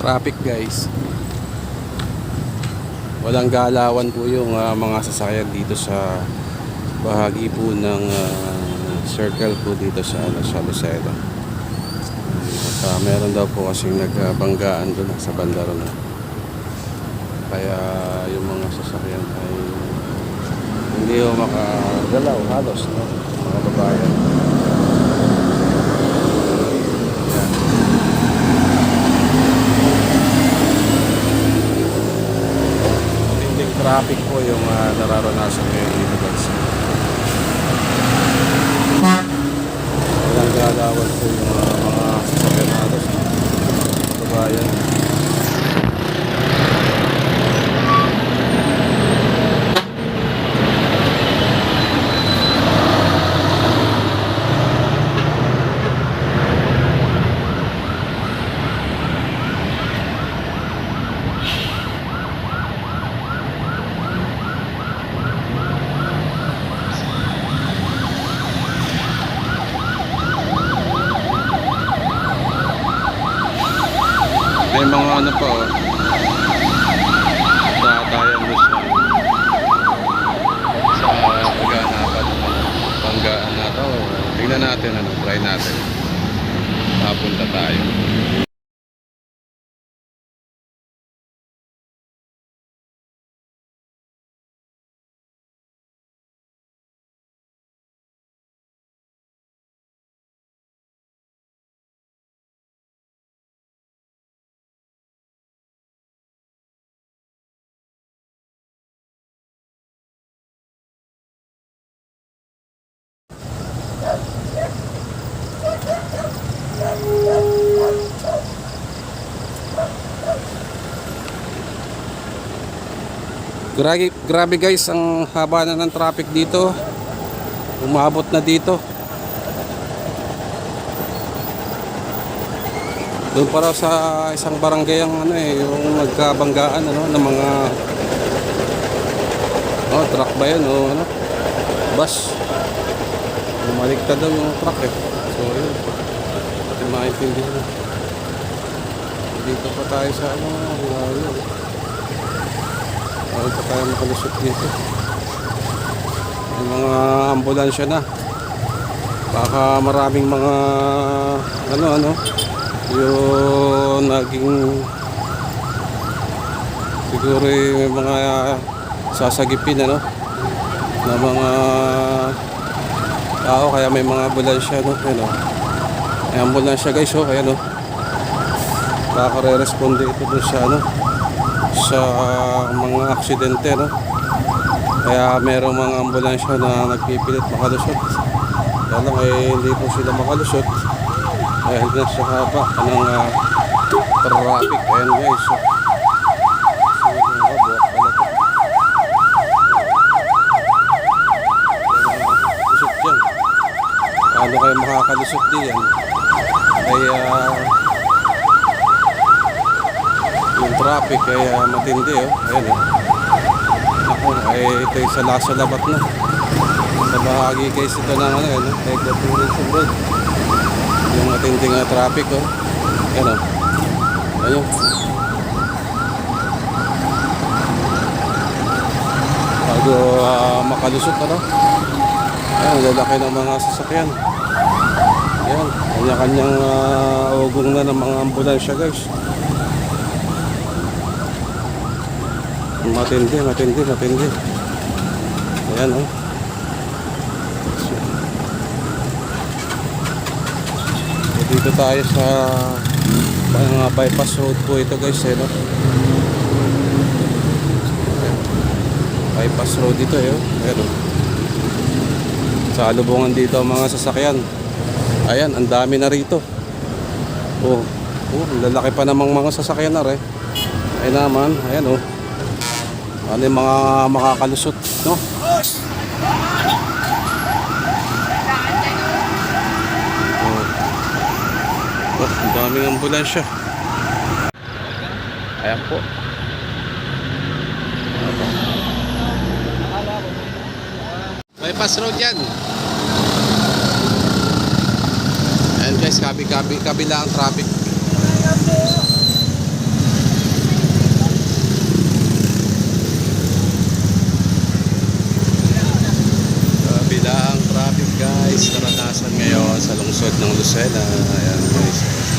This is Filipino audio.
Traffic guys. Walang galawan po yung mga sasakyan dito sa bahagi po ng circle po dito sa Lucena. At meron daw po kasing nagbanggaan doon sa banda ron. Kaya yung mga sasakyan ay hindi ho makagalaw halos, no? Mga babayan. Yan. Matinding traffic po yung nararanasan ngayon dito guys. Walang galawan po yung mga sasakyan halos, babayan. May mga ano pa tatayan mo sa paghahanapan ng banggaan na to. Tingnan natin, try natin. Papunta tayo. Grabe guys, ang haba na ng traffic dito. Umabot na dito. Doon para sa isang barangay ang yung nagkabanggaan ng mga truck ba yun bus. Bumaliktad daw yung truck So yun, pati maintindihan. Dito pa tayo sa Bago pa tayo makalusot dito. May mga ambulansya na. Baka maraming mga yung naging siguro yung mga sasagipin na mga tao, kaya may mga ambulansya may ambulansya guys kaya baka re-responde ito dun sa mga aksidente kaya merong mga ambulansya na nagpipilit makalusot. Kaya lang hindi po sila makalusot dahil nasa haba ng traffic. Ayan guys, lusot dyan. Paano kayo makakalusot diyan? Kaya yung traffic kaya matindi ayan ako ito yung sa labat na sa bahagi guys ito ng Tourism Road, yung matinding traffic ayan ayun bago makalusot ayan lalaki ng mga sasakyan. Ayan, kanya-kanyang ugong na ng mga ambulansya guys. Matindi. Ayan dito tayo sa bypass road po ito guys bypass road ito ayan sa lubungan dito ang mga sasakyan. Ayan, ang dami na rito. Lalaki pa namang mga sasakyan Ayan naman, ayan ano yung mga makakalusot ang daming ambulansya. Ayan po. Bypass road yan. Ayan guys, kabila ang traffic. guys, karanasan ngayon sa lungsod ng Lucena. Ayan guys.